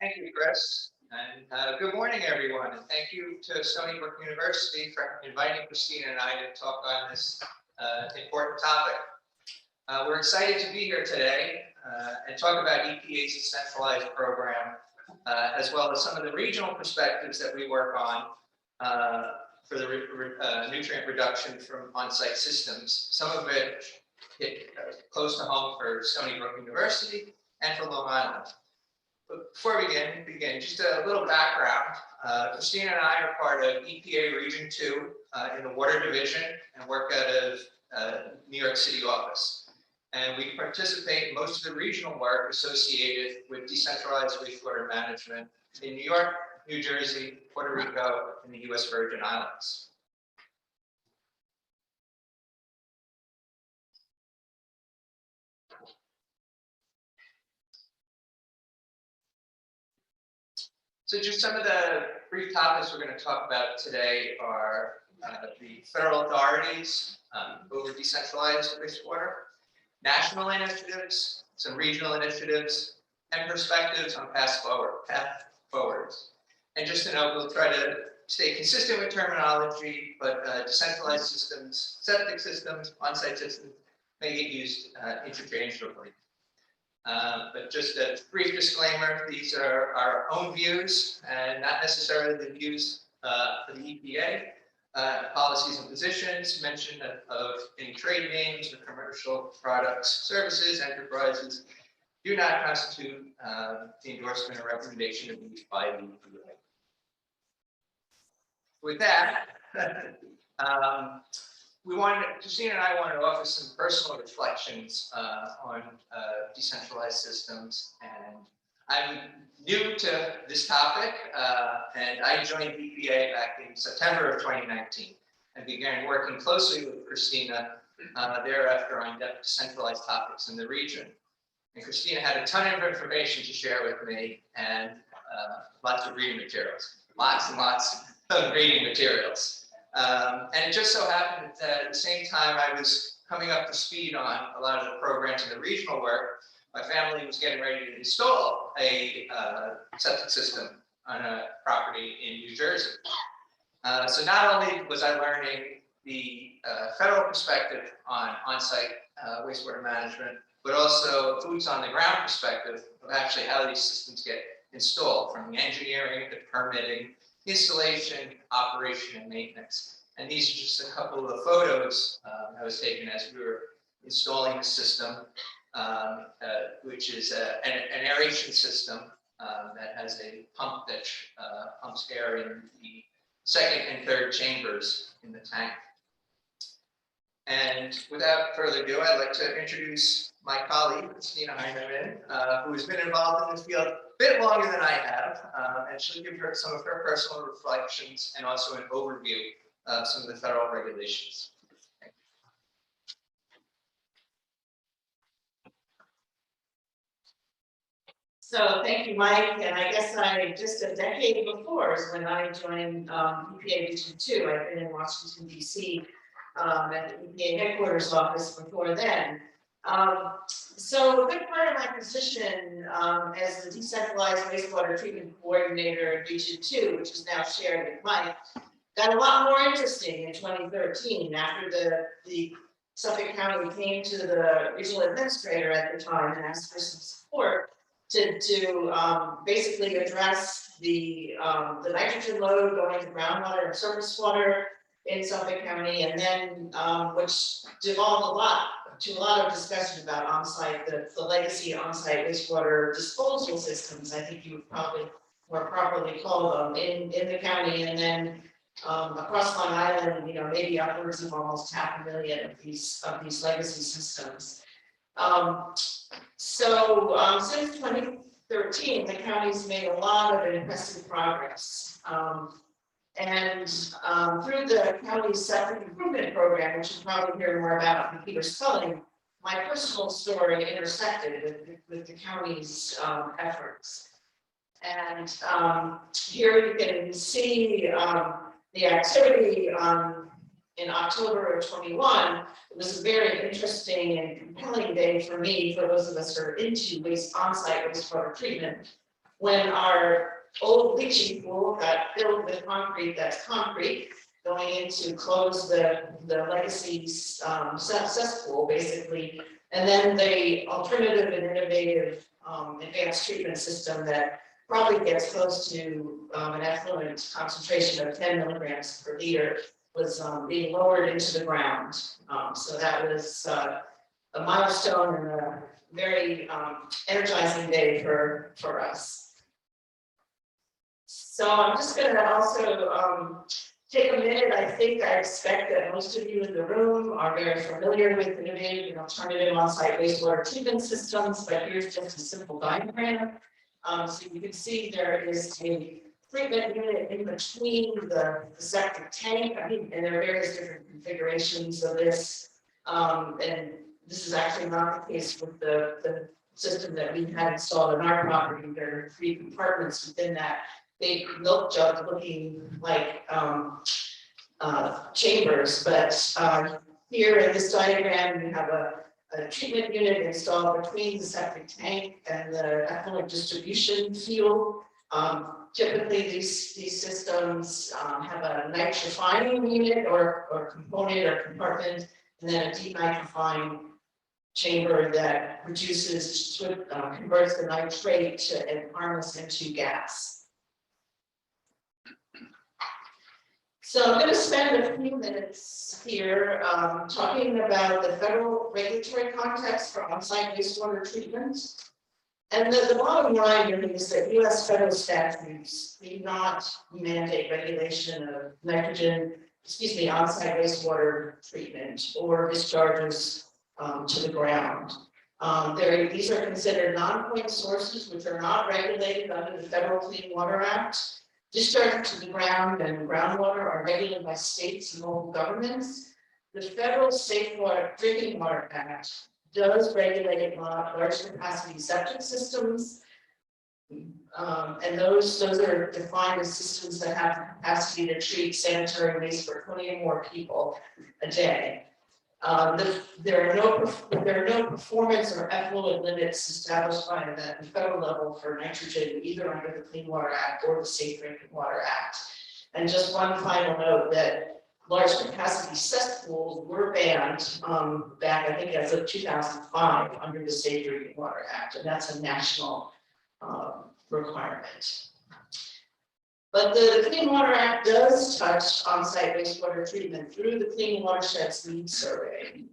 Thank you, Chris. And good morning, everyone. And thank you to Stony Brook University for inviting Kristina and I to talk on this important topic. We're excited to be here today and talk about EPA's Decentralized program, as well as some of the regional perspectives that we work on for the nutrient reduction from on-site systems, some of it hit close to home for Stony Brook University and for Long Island. But before we begin, just a little background. Kristina and I are part of EPA Region 2 in the Water Division and work out of New York City office. And we participate in most of the regional work associated with decentralized wastewater management in New York, New Jersey, Puerto Rico, and the US Virgin Islands. So just some of the brief topics we're going to talk about today are the federal authorities over decentralized wastewater, national initiatives, some regional initiatives, and perspectives on path forwards. And just to note, we'll try to stay consistent with terminology, but decentralized systems, septic systems, on-site systems may get used interchangeably. But just a brief disclaimer, these are our own views and not necessarily the views for the EPA. Policies and positions, mention of any trade names or commercial products, services, enterprises do not constitute the endorsement or recommendation of use by the EPA. With that, Kristina and I wanted to offer some personal reflections on decentralized systems, and I'm new to this topic, and I joined EPA back in September of 2019 and began working closely with Kristina thereafter on decentralized topics in the region. And Kristina had a ton of information to share with me and lots of reading materials, lots and lots of reading materials. And it just so happened that at the same time I was coming up to speed on a lot of the programs in the regional work, my family was getting ready to install a septic system on a property in New Jersey. So not only was I learning the federal perspective on on-site wastewater management, but also boots on the ground perspective of actually how these systems get installed, from the engineering to permitting, installation, operation, and maintenance. And these are just a couple of photos I was taken as we were installing the system, which is an aeration system that has a pump that pumps air in the second and third chambers in the tank. And without further ado, I'd like to introduce my colleague, Kristina Heinemann, who has been involved in this field a bit longer than I have, and she'll give her some of her personal reflections and also an overview of some of the federal regulations. So thank you, Mike. And I guess just a decade before is when I joined EPA Region 2. I've been in Washington, D.C. At the EPA headquarters office before then. So a good part of my position as the Decentralized Wastewater Treatment Coordinator in Region 2, which is now shared with Mike, got a lot more interesting in 2013 after the Suffolk County came to the regional administrator at the time and asked for some support to basically address the nitrogen load going to groundwater and surface water in Suffolk County, and then which devolved to a lot of discussion about on-site, the legacy on-site wastewater disposal systems. I think you would probably more properly call them in the county, and then across Long Island, maybe upwards of almost 500,000 of these legacy systems. So since 2013, the county's made a lot of impressive progress. And through the county's septic improvement program, which you'll probably hear more about from Peter Sculling, my personal story intersected with the county's efforts. And here you can see the activity in October of 21. It was a very interesting and compelling day for me, for those of us who are into on-site wastewater treatment, when our old leaching pool got filled with concrete, that's concrete, going in to close the legacy cesspool, basically. And then the alternative and innovative advanced treatment system that probably gets close to an effluent concentration of 10 milligrams per liter was being lowered into the ground. So that was a milestone and a very energizing day for us. So I'm just going to also take a minute. I expect that most of you in the room are very familiar with innovative and alternative on-site wastewater treatment systems, but here's just a simple diagram. So you can see there is a treatment unit in between the septic tank, and there are various different configurations of this. And this is actually not the case with the system that we had installed in our property. There are 3 compartments within that big milk jug looking like chambers, but here in this diagram we have a treatment unit installed between the septic tank and the effluent distribution field. Typically these systems have a nitrifying unit or component or compartment, and then a denitrifying chamber that produces, converts the nitrate and harness into gas. So I'm going to spend a few minutes here talking about the federal regulatory context for on-site wastewater treatment. And the bottom line here is that U.S. federal statutes do not mandate regulation of on-site wastewater treatment or discharges to the ground. These are considered non-point sources, which are not regulated under the Federal Clean Water Act. Discharge to the ground and groundwater are regulated by states and local governments. The Federal Safe Water Drinking Water Act does regulate large capacity septic systems. And those are defined as systems that have the capacity to treat sanitary waste for 20 or more people a day. There are no performance or effluent limits established by the federal level for nitrogen, either under the Clean Water Act or the Safe Drinking Water Act. And just one final note that large capacity cesspools were banned back, I think, as of 2005 under the Safe Drinking Water Act, and that's a national requirement. But the Clean Water Act does touch on-site wastewater treatment through the Clean Watersheds Needs Survey.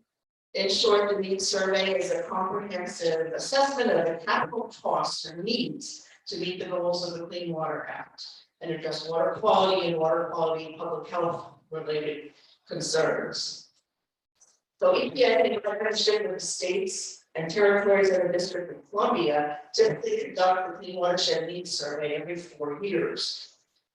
In short, the Needs Survey is a comprehensive assessment of the capital costs and needs to meet the goals of the Clean Water Act and address water quality and public health related concerns. So EPA, in partnership with the states and territories of the District of Columbia, typically conduct the Clean Watershed Needs Survey every 4 years.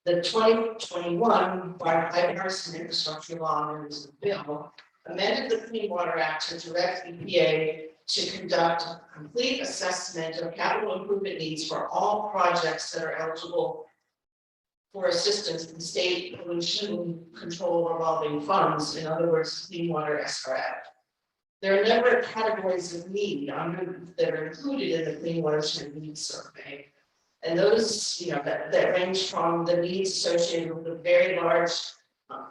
The 2021 Bipartisan Infrastructure Law, known as the bill, amended the Clean Water Act to direct EPA to conduct a complete assessment of capital improvement needs for all projects that are eligible for assistance from state pollution control revolving funds, in other words, Clean Water SRF. There are a number of categories of need that are included in the Clean Watershed Needs Survey. And those, that range from the needs associated with the very large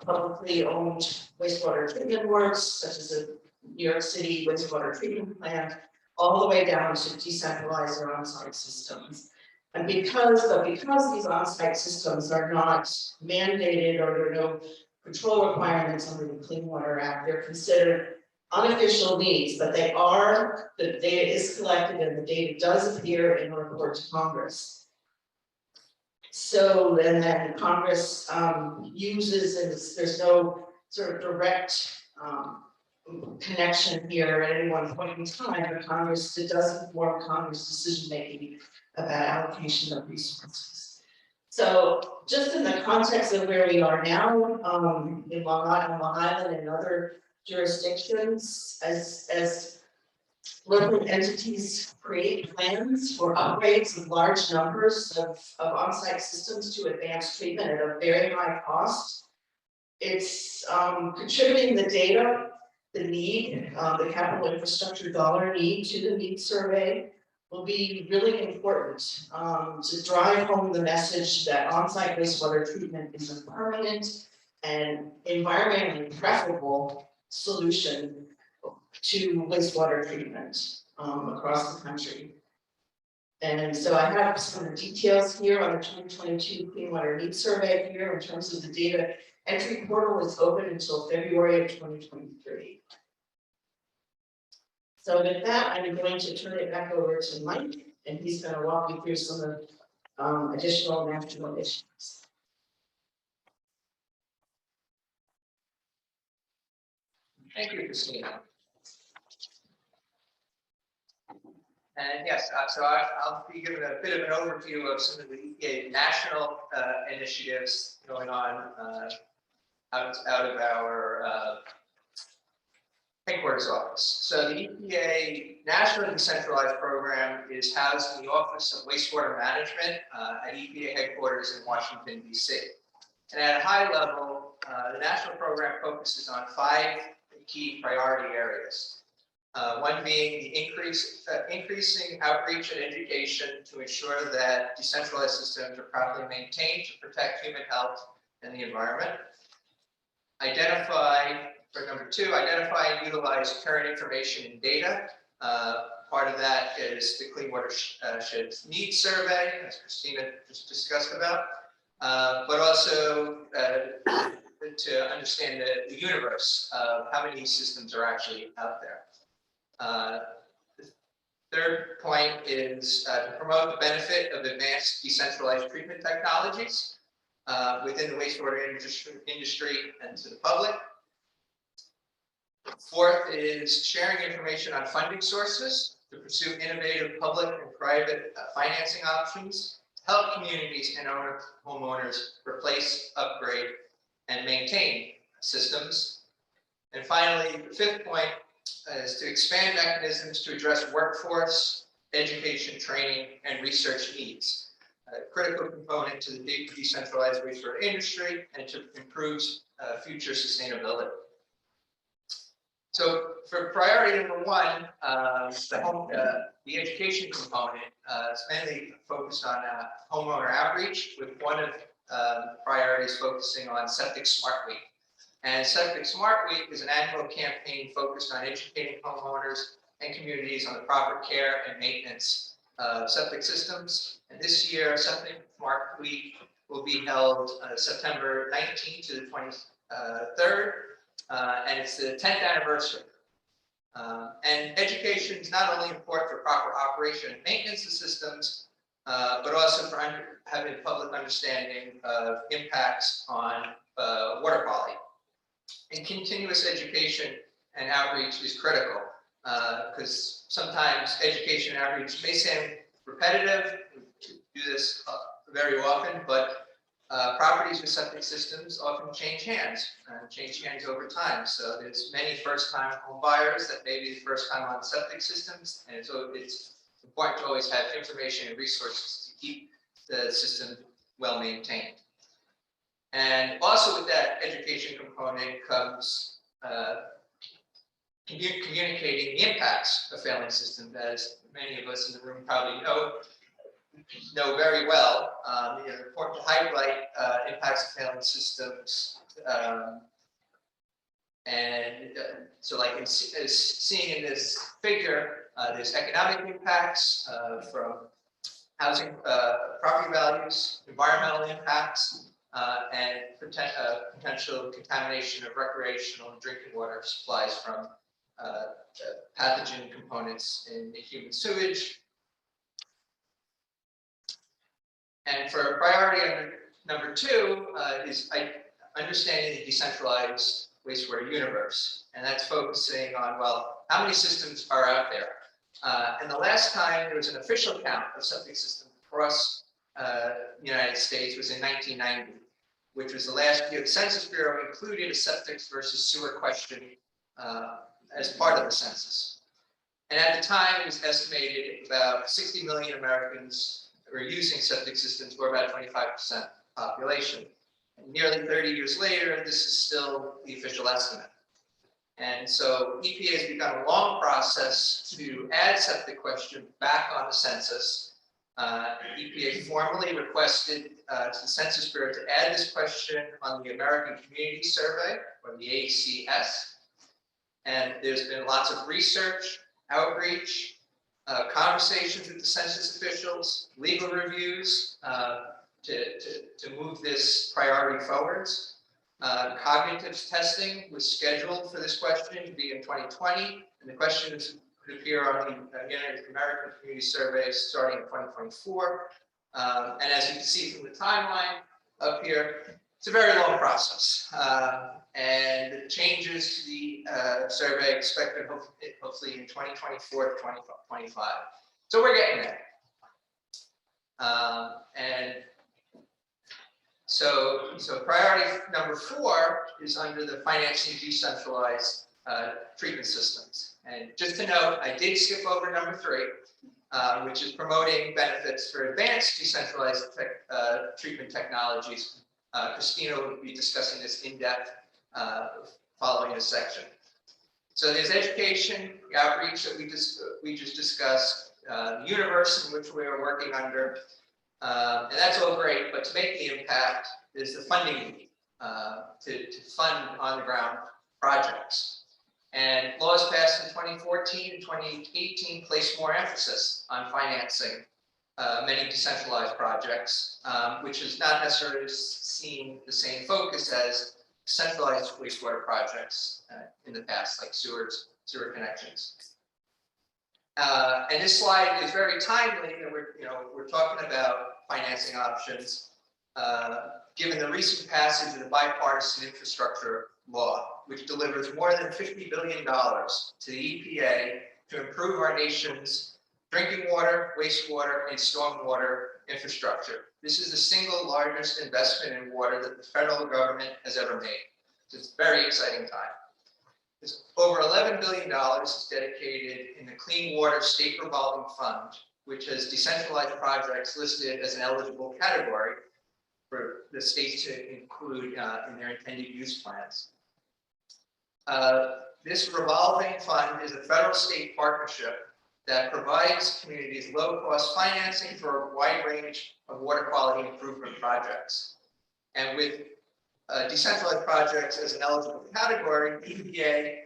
publicly owned wastewater treatment works, such as the New York City wastewater treatment plant, all the way down to decentralized or on-site systems. And because these on-site systems are not mandated or there are no control requirements under the Clean Water Act, they're considered unofficial needs, but the data is collected and the data does appear in a report to Congress. So then Congress uses, and there's no sort of direct connection here at any one point in time, but Congress, it does inform Congress decision making about allocation of resources. So just in the context of where we are now in Long Island and other jurisdictions, as local entities create plans for upgrades of large numbers of on-site systems to advanced treatment at a very high cost, it's contributing the data, the need, the capital infrastructure dollar need to the needs survey. will be really important to drive home the message that on-site wastewater treatment is a permanent and environmentally preferable solution to wastewater treatment across the country. And so I have some of the details here on the 2022 Clean Water Needs Survey here in terms of the data entry portal is open until February of 2023. So with that, I'm going to turn it back over to Mike, and he's going to walk you through some of additional national issues. Thank you, Kristina. And yes, so I'll be giving a bit of an overview of some of the EPA national initiatives going on out of our headquarters office. So the EPA National Decentralized Program is housed in the Office of Wastewater Management at EPA headquarters in Washington, D.C. And at a high level, the national program focuses on 5 key priority areas. One being the increasing outreach and education to ensure that decentralized systems are properly maintained to protect human health and the environment. For number 2, identify and utilize current information and data. Part of that is the Clean Watersheds Needs Survey, as Kristina just discussed about, but also to understand the universe of how many systems are actually out there. The third point is to promote the benefit of advanced decentralized treatment technologies within the wastewater industry and to the public. Fourth is sharing information on funding sources to pursue innovative public and private financing options to help communities and homeowners replace, upgrade, and maintain systems. And finally, the fifth point is to expand mechanisms to address workforce, education, training, and research needs, a critical component to the decentralized wastewater industry and to improve future sustainability. So for priority number 1, the education component is mainly focused on homeowner outreach, with one of the priorities focusing on Septic Smart Week. And Septic Smart Week is an annual campaign focused on educating homeowners and communities on the proper care and maintenance of septic systems. And this year, Septic Smart Week will be held September 19th to the 23rd, and it's the 10th anniversary. And education is not only important for proper operation and maintenance of systems, but also for having public understanding of impacts on water quality. And continuous education and outreach is critical because sometimes education and outreach may sound repetitive. We do this very often, but properties with septic systems often change hands over time. So there's many first-time home buyers that may be the first time on septic systems, and so it's important to always have information and resources to keep the system well maintained. And also with that education component comes communicating the impacts of failing systems, as many of us in the room probably know very well. It's important to highlight impacts of failing systems. So like as seeing in this figure, there's economic impacts from housing, property values, environmental impacts, and potential contamination of recreational and drinking water supplies from pathogen components in the human sewage. And for priority number 2 is understanding the decentralized wastewater universe. And that's focusing on, well, how many systems are out there? And the last time there was an official count of septic systems across the United States was in 1990, which was the last year the Census Bureau included a septic versus sewer question as part of the census. And at the time, it was estimated about 60 million Americans were using septic systems, for about 25% population. And nearly 30 years later, this is still the official estimate. And so EPA has begun a long process to add septic question back on the census. EPA formally requested to the Census Bureau to add this question on the American Community Survey, or the ACS. And there's been lots of research, outreach, conversations with the census officials, legal reviews to move this priority forwards. Cognitive testing was scheduled for this question to be in 2020, and the question could appear on the American Community Survey starting in 2024. And as you can see from the timeline up here, it's a very long process. And the changes to the survey expected hopefully in 2024 to 2025. So we're getting there. And so priority number 4 is under the financing decentralized treatment systems. And just to note, I did skip over number 3, which is promoting benefits for advanced decentralized treatment technologies. Kristina will be discussing this in depth following this section. So there's education, the outreach that we just discussed, the universe in which we are working under, and that's all great. But to make the impact is the funding need to fund on the ground projects. And laws passed in 2014 and 2018 placed more emphasis on financing many decentralized projects, which has not necessarily seen the same focus as centralized wastewater projects in the past, like sewer connections. And this slide is very timely, and we're talking about financing options, given the recent passage of the bipartisan infrastructure law, which delivers more than $50 billion to the EPA to improve our nation's drinking water, wastewater, and stormwater infrastructure. This is the single largest investment in water that the federal government has ever made. It's a very exciting time. There's over $11 billion is dedicated in the Clean Water State Revolving Fund, which has decentralized projects listed as an eligible category for the states to include in their intended use plans. This revolving fund is a federal-state partnership that provides communities low-cost financing for a wide range of water quality improvement projects. And with decentralized projects as an eligible category, EPA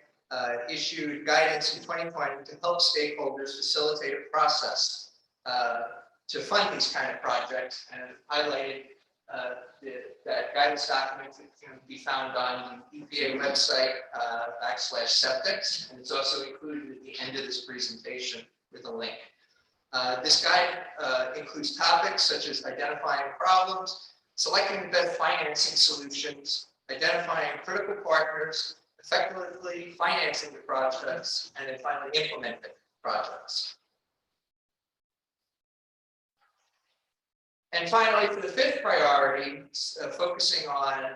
issued guidance in 2020 to help stakeholders facilitate a process to fund these kind of projects, and highlighted that guidance document can be found on the EPA website /septics, and it's also included at the end of this presentation with a link. This guide includes topics such as identifying problems, selecting the best financing solutions, identifying critical partners, effectively financing the projects, and then finally implementing projects. And finally, for the 5th priority, focusing on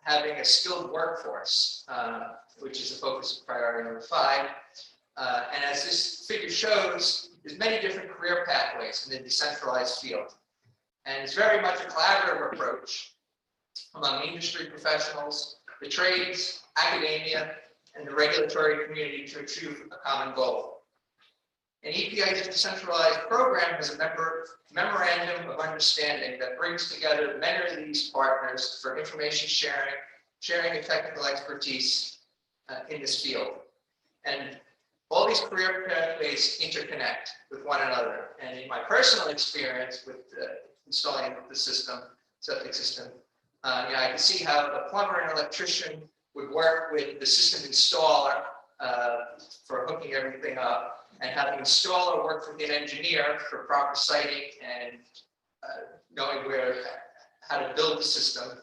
having a skilled workforce, which is a focus of priority number 5. And as this figure shows, there's many different career pathways in the decentralized field. And it's very much a collaborative approach among industry professionals, the trades, academia, and the regulatory community to achieve a common goal. An EPA's decentralized program has a memorandum of understanding that brings together many of these partners for information sharing of technical expertise in this field. And all these career pathways interconnect with one another. And in my personal experience with installing the system, septic system, I can see how the plumber and electrician would work with the system installer for hooking everything up, and have the installer work with an engineer for proper siting and knowing how to build the system,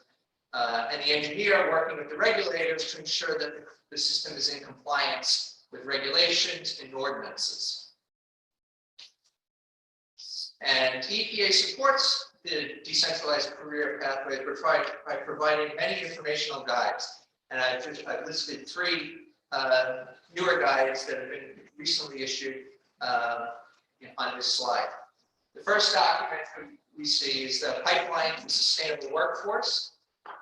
and the engineer working with the regulators to ensure that the system is in compliance with regulations and ordinances. And EPA supports the decentralized career pathway by providing many informational guides. And I've listed 3 newer guides that have been recently issued on this slide. The first document we see is the Pipeline to Sustainable Workforce,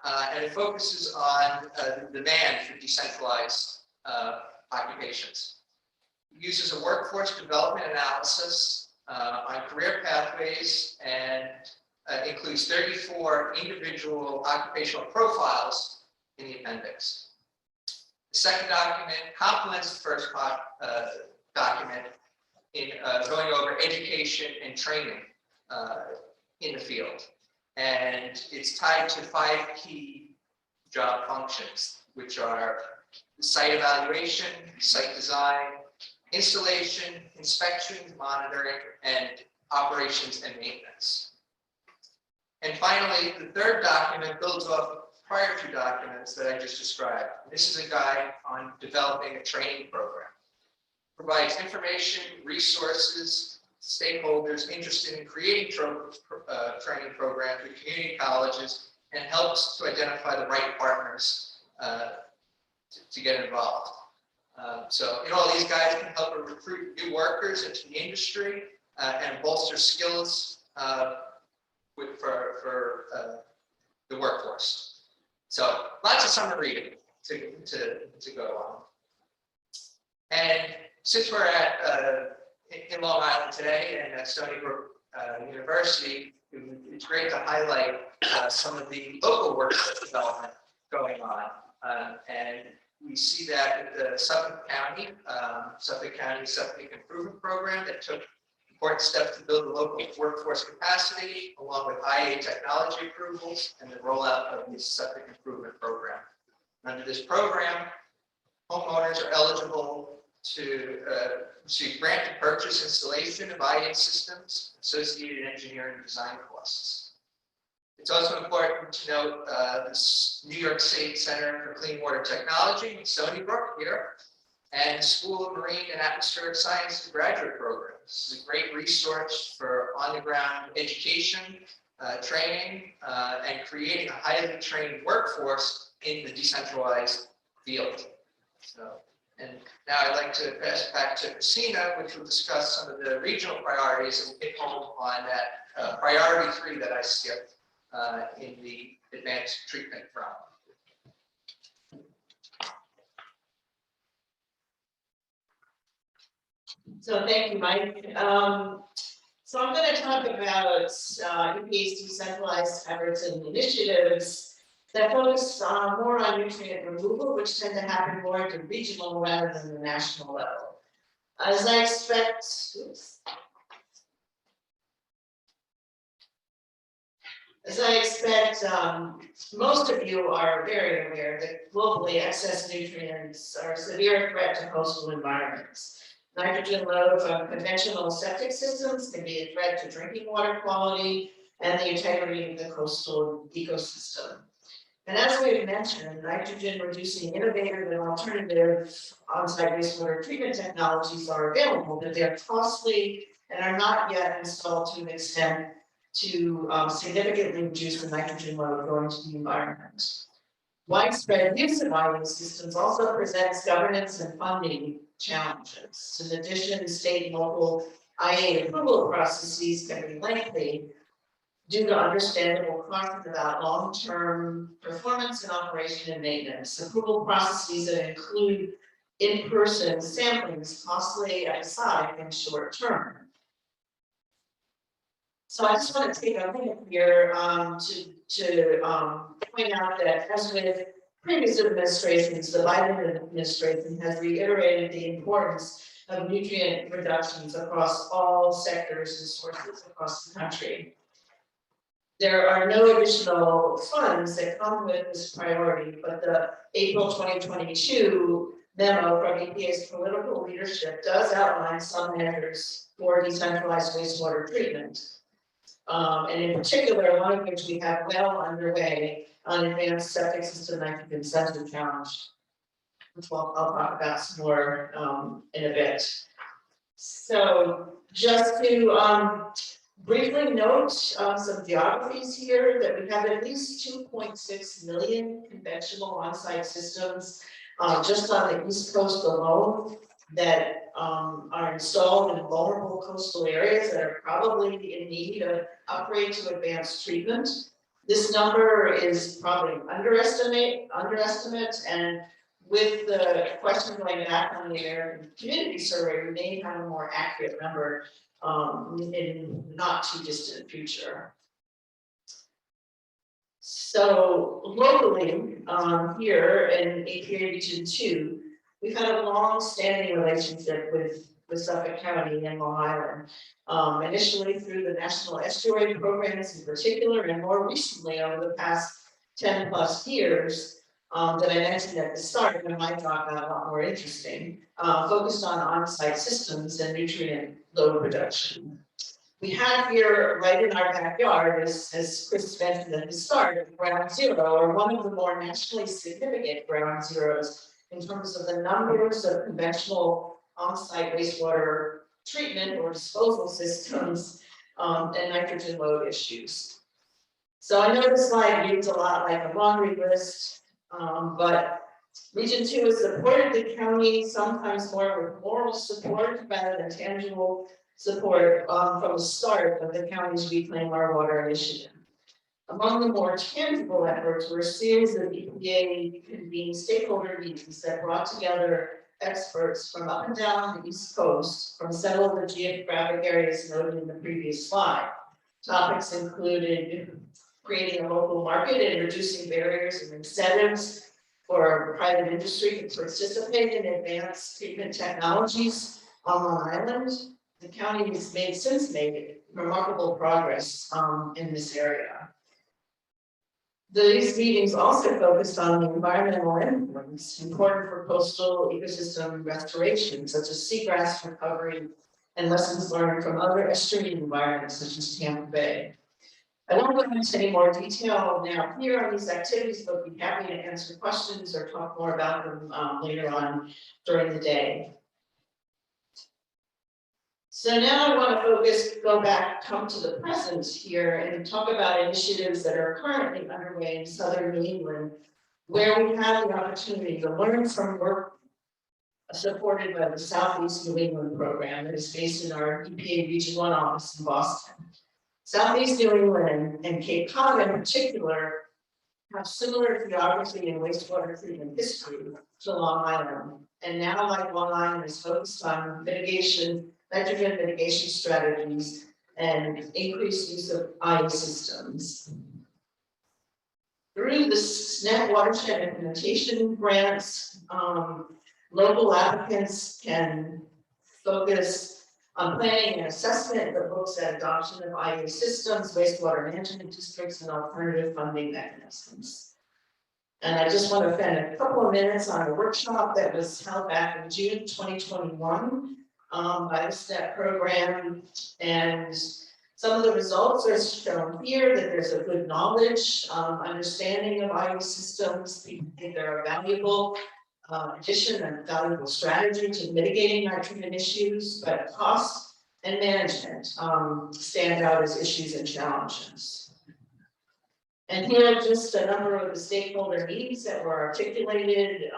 and it focuses on the demand for decentralized occupations. It uses a workforce development analysis on career pathways and includes 34 individual occupational profiles in the appendix. The second document complements the first document in going over education and training in the field. And it's tied to 5 key job functions, which are site evaluation, site design, installation, inspection, monitoring, and operations and maintenance. And finally, the third document builds off prior 2 documents that I just described. This is a guide on developing a training program. Provides information, resources, stakeholders interested in creating training programs with community colleges, and helps to identify the right partners to get involved. So all these guides can help recruit new workers into the industry and bolster skills for the workforce. So lots of summer reading to go on. And since we're in Long Island today and at Stony Brook University, it's great to highlight some of the local workforce development going on. And we see that at the Suffolk County Septic Improvement Program that took important steps to build the local workforce capacity, along with IA technology approvals and the rollout of the Septic Improvement Program. Under this program, homeowners are eligible to receive grant to purchase installation of IA systems, associated engineering and design costs. It's also important to note this New York State Center for Clean Water Technology in Stony Brook here, and the School of Marine and Atmospheric Sciences graduate program. This is a great resource for on-the-ground education, training, and creating a highly trained workforce in the decentralized field. So, and now I'd like to pass it back to Kristina, which will discuss some of the regional priorities and hit home on that priority 3 that I skipped in the advanced treatment front. So thank you, Mike. So I'm going to talk about EPA's decentralized efforts and initiatives that focus more on nutrient removal, which tend to happen more at the regional rather than the national level. As I expect, most of you are very aware that globally excess nutrients are a severe threat to coastal environments. Nitrogen load from conventional septic systems can be a threat to drinking water quality and the integrity of the coastal ecosystem. And as we have mentioned, nitrogen reducing innovative and alternative on-site wastewater treatment technologies are available, but they're costly and are not yet installed to an extent to significantly reduce the nitrogen load going to the environment. Widespread use of IA systems also presents governance and funding challenges. In addition, state and local IA approval processes can be lengthy due to understandable questions about long-term performance and operation and maintenance. Approval processes that include in-person sampling is costly, episodic, and short-term. So I just want to take a minute here to point out that as with previous administrations, the Biden administration has reiterated the importance of nutrient reductions across all sectors and sources across the country. There are no additional funds that come with this priority, but the April 2022 memo from EPA's political leadership does outline some measures for decentralized wastewater treatment. And in particular, one of which we have well underway on advanced septic system nitrogen sensor challenge, which I'll talk about some more in a bit. So just to briefly note some geographies here that we have at least 2.6 million conventional on-site systems just on the East Coast alone that are installed in vulnerable coastal areas that are probably in need of upgrade to advanced treatment. This number is probably underestimate, and with the question going back on the American Community Survey, we may have a more accurate number in not too distant future. So locally, here in EPA Region 2, we've had a long-standing relationship with Suffolk County and Long Island. Initially through the National Estuary Programs in particular, and more recently over the past 10 plus years, that I mentioned at the start when my talk got a lot more interesting, focused on on-site systems and nutrient load reduction. We have here, right in our backyard, as Chris mentioned at the start, ground zero, or one of the more nationally significant ground zeros in terms of the numbers of conventional on-site wastewater treatment or disposal systems and nitrogen load issues. So I know this slide reads a lot like a laundry list, but Region 2 has supported the county sometimes more with moral support rather than tangible support from the start of the county's Reclaim Our Water initiative. Among the more tangible efforts were a series of EPA convened stakeholder meetings that brought together experts from up and down the East Coast from several of the geographic areas noted in the previous slide. Topics included creating a local market and reducing barriers and incentives for private industry to participate in advanced treatment technologies on Long Island. The county has since made remarkable progress in this area. These meetings also focused on the environmental influence important for coastal ecosystem restoration, such as seagrass recovery and lessons learned from other estuarine environments, such as Tampa Bay. I won't go into any more detail now here on these activities, but be happy to answer questions or talk more about them later on during the day. So now I want to come to the present here and talk about initiatives that are currently underway in Southern New England, where we have the opportunity to learn from work supported by the Southeast New England program that is based in our EPA Region 1 office in Boston. Southeast New England and Cape Cod in particular have similar geography and wastewater treatment history to Long Island. And now, like Long Island, is focused on nitrogen mitigation strategies and increased use of IA systems. Through the SNEP watershed implementation grants, local applicants can focus on planning and assessment that looks at adoption of IA systems, wastewater management districts, and alternative funding mechanisms. And I just want to spend a couple of minutes on a workshop that was held back in June 2021 by the SNEP program, and some of the results are shown here. That there's a good knowledge, understanding of IA systems. People think they're a valuable addition and valuable strategy to mitigating nitrogen issues, but cost and management stand out as issues and challenges. And here are just a number of the stakeholder needs that were articulated.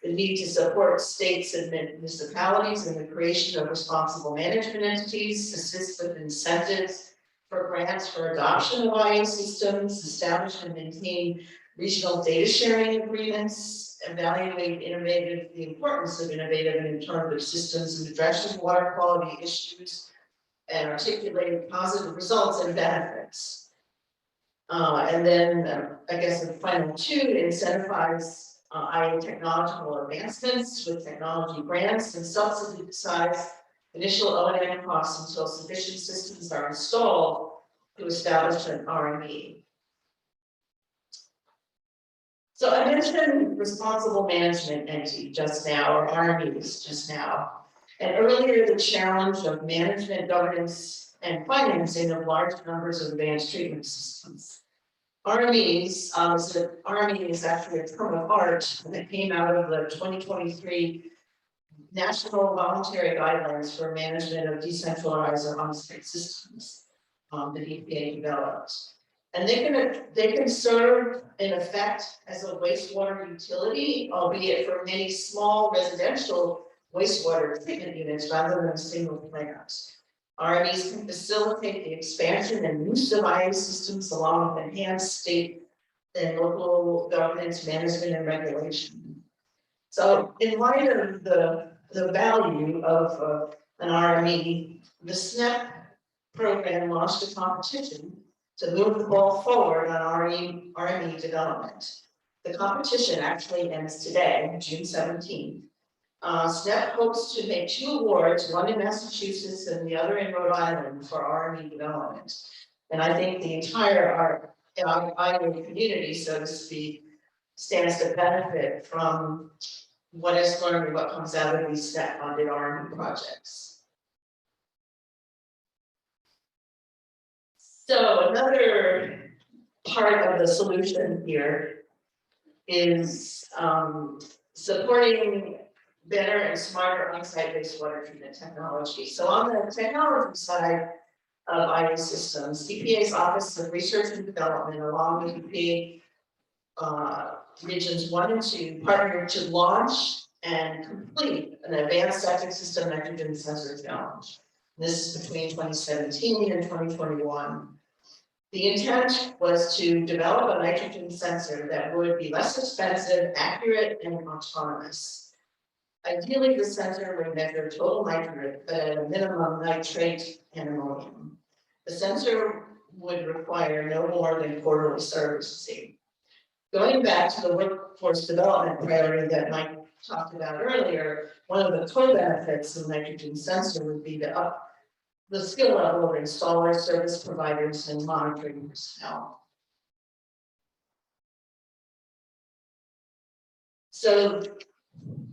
The need to support states and municipalities in the creation of responsible management entities, assist with incentives for grants for adoption of IA systems, establish and maintain regional data sharing agreements, evaluate the importance of innovative and interpretive systems in addressing water quality issues, and articulate positive results and benefits. And then I guess the final two, incentivize IA technological advancements with technology grants and subsidize initial O&M costs until sufficient systems are installed to establish an R&D. So I mentioned responsible management entity just now, or RMEs just now, and earlier the challenge of management, governance, and financing of large numbers of advanced treatment systems. RMEs, RME is actually a term of art that came out of the 2023 National Voluntary Guidelines for Management of Decentralized or On-Site Systems that EPA developed. And they can serve in effect as a wastewater utility, albeit for many small residential wastewater treatment units rather than a single plant. RMEs can facilitate the expansion and use of IA systems along with enhanced state and local governance management and regulation. So in light of the value of an RME, the SNEP program launched a competition to move the ball forward on RME development. The competition actually ends today, June 17th. SNEP hopes to make 2 awards, one in Massachusetts and the other in Rhode Island for RME development. And I think the entire Iowa community, so to speak, stands to benefit from what is learned and what comes out of these SNEP funded RME projects. So another part of the solution here is supporting better and smarter on-site wastewater treatment technology. So on the technology side of IA systems, EPA's Office of Research and Development, along with EPA Regions 1 and 2, partnered to launch and complete an advanced septic system nitrogen sensor challenge. This is between 2017 and 2021. The intent was to develop a nitrogen sensor that would be less expensive, accurate, and autonomous. Ideally, the sensor would measure total nitrate, but at a minimum nitrate and ammonium. The sensor would require no more than quarterly servicing. Going back to the workforce development priority that Mike talked about earlier, one of the co-benefits of nitrogen sensor would be to up the skill level of installers, service providers, and monitoring personnel. So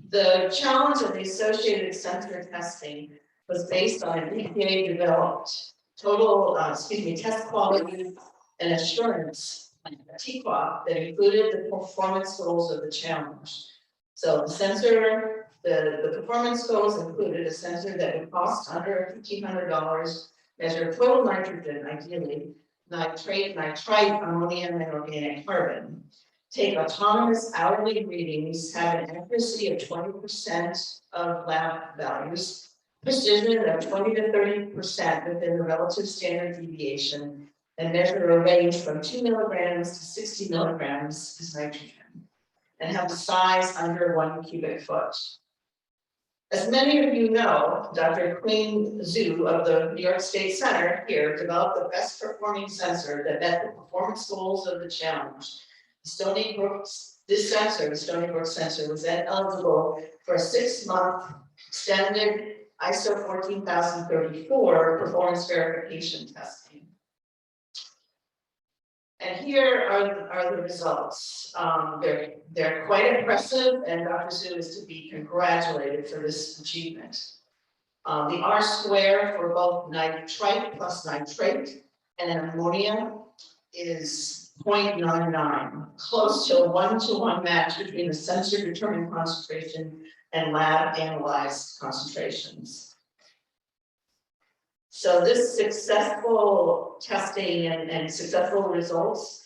the challenge of the associated sensor testing was based on an EPA developed total, test quality and assurance, TQAP, that included the performance goals of the challenge. So the sensor, the performance goals included a sensor that would cost under $1,500, measure total nitrogen, ideally, nitrate, nitrite, ammonium, and organic carbon. Take autonomous hourly readings, have an accuracy of 20% of lab values, precision of 20 to 30% within the relative standard deviation, and measure a range from 2 milligrams to 60 milligrams as nitrogen, and have a size under 1 cubic foot. As many of you know, Dr. Queen Zhu of the New York State Center here developed the best performing sensor that met the performance goals of the challenge. Stony Brook's, this sensor, the Stony Brook sensor, was then eligible for a 6-month extended ISO 14034 performance verification testing. And here are the results. They're quite impressive, and Dr. Zhu is to be congratulated for this achievement. The R square for both nitrite plus nitrate and ammonia is 0.99, close to a 1-to-1 match between the sensor determined concentration and lab analyzed concentrations. So this successful testing and successful results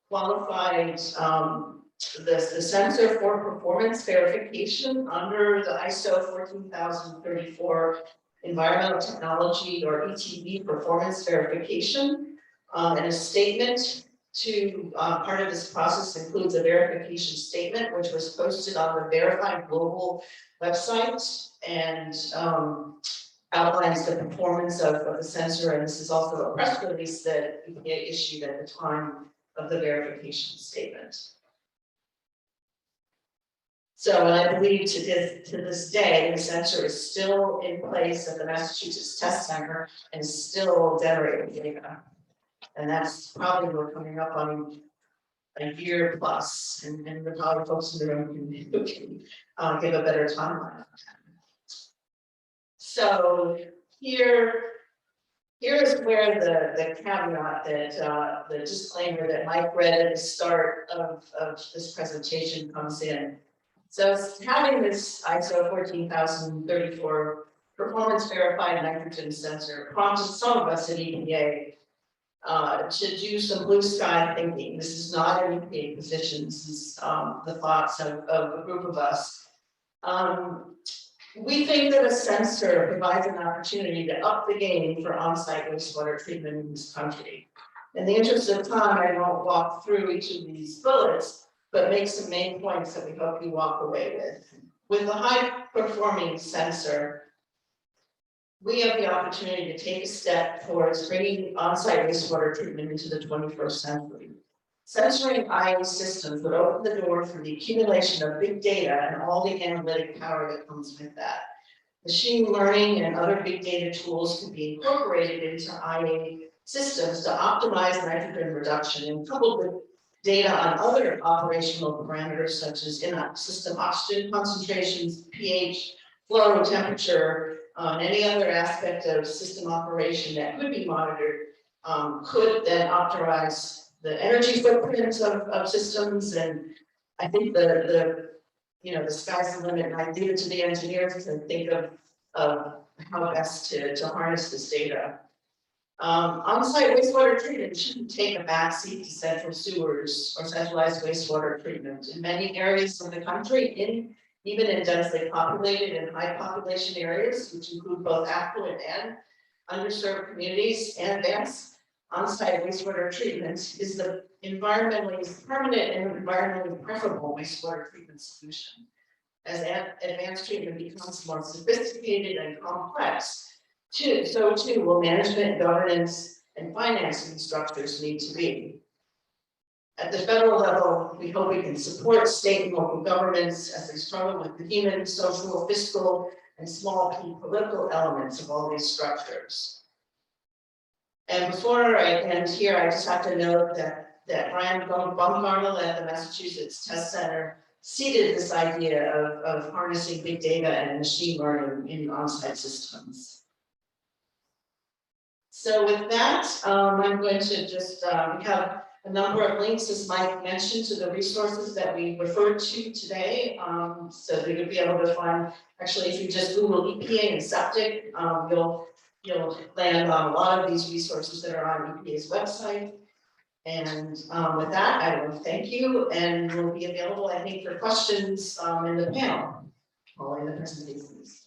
qualified the sensor for performance verification under the ISO 14034 environmental technology or ETV performance verification, and a statement to part of this process includes a verification statement, which was posted on the Verified Global website and outlines the performance of the sensor. And this is also a press release that EPA issued at the time of the verification statement. So, and I believe to this day, the sensor is still in place at the Massachusetts Test Center and still generating data. And that's probably we're coming up on a year plus, and the probably folks in the room can give a better timeline. So here is where the caveat that the disclaimer that Mike read at the start of this presentation comes in. So having this ISO 14034 performance verified nitrogen sensor prompted some of us at EPA to do some blue sky thinking. This is not an EPA position. This is the thoughts of a group of us. We think that a sensor provides an opportunity to up the game for on-site wastewater treatment in this country. In the interest of time, I won't walk through each of these bullets, but make some main points that we hope you walk away with. With a high-performing sensor, we have the opportunity to take a step towards bringing on-site wastewater treatment into the 21st century. Sensoring IA systems would open the door for the accumulation of big data and all the analytic power that comes with that. Machine learning and other big data tools could be incorporated into IA systems to optimize nitrogen reduction, and coupled with data on other operational parameters such as in-system oxygen concentrations, pH, flow, temperature, and any other aspect of system operation that could be monitored, could then optimize the energy footprints of systems. And I think the sky's the limit, and I leave it to the engineers to think of how best to harness this data. On-site wastewater treatment shouldn't take a backseat to central sewers or centralized wastewater treatment. In many areas of the country, even in densely populated and high population areas, which include both affluent and underserved communities and advanced, on-site wastewater treatment is the environmentally permanent and environmentally preferable wastewater treatment solution. As advanced treatment becomes more sophisticated and complex, so too will management, governance, and financing structures need to be. At the federal level, we hope we can support state and local governments as they struggle with the human, social, fiscal, and small p political elements of all these structures. And before I end here, I just have to note that Brian Baumgartner at the Massachusetts Test Center seeded this idea of harnessing big data and machine learning in on-site systems. So with that, I'm going to just, we have a number of links, as Mike mentioned, to the resources that we referred to today. So that you'll be able to find, actually, if you just Google EPA and Septic, you'll land on a lot of these resources that are on EPA's website. And with that, I will thank you, and we'll be available, I think, for questions in the panel following the presentations.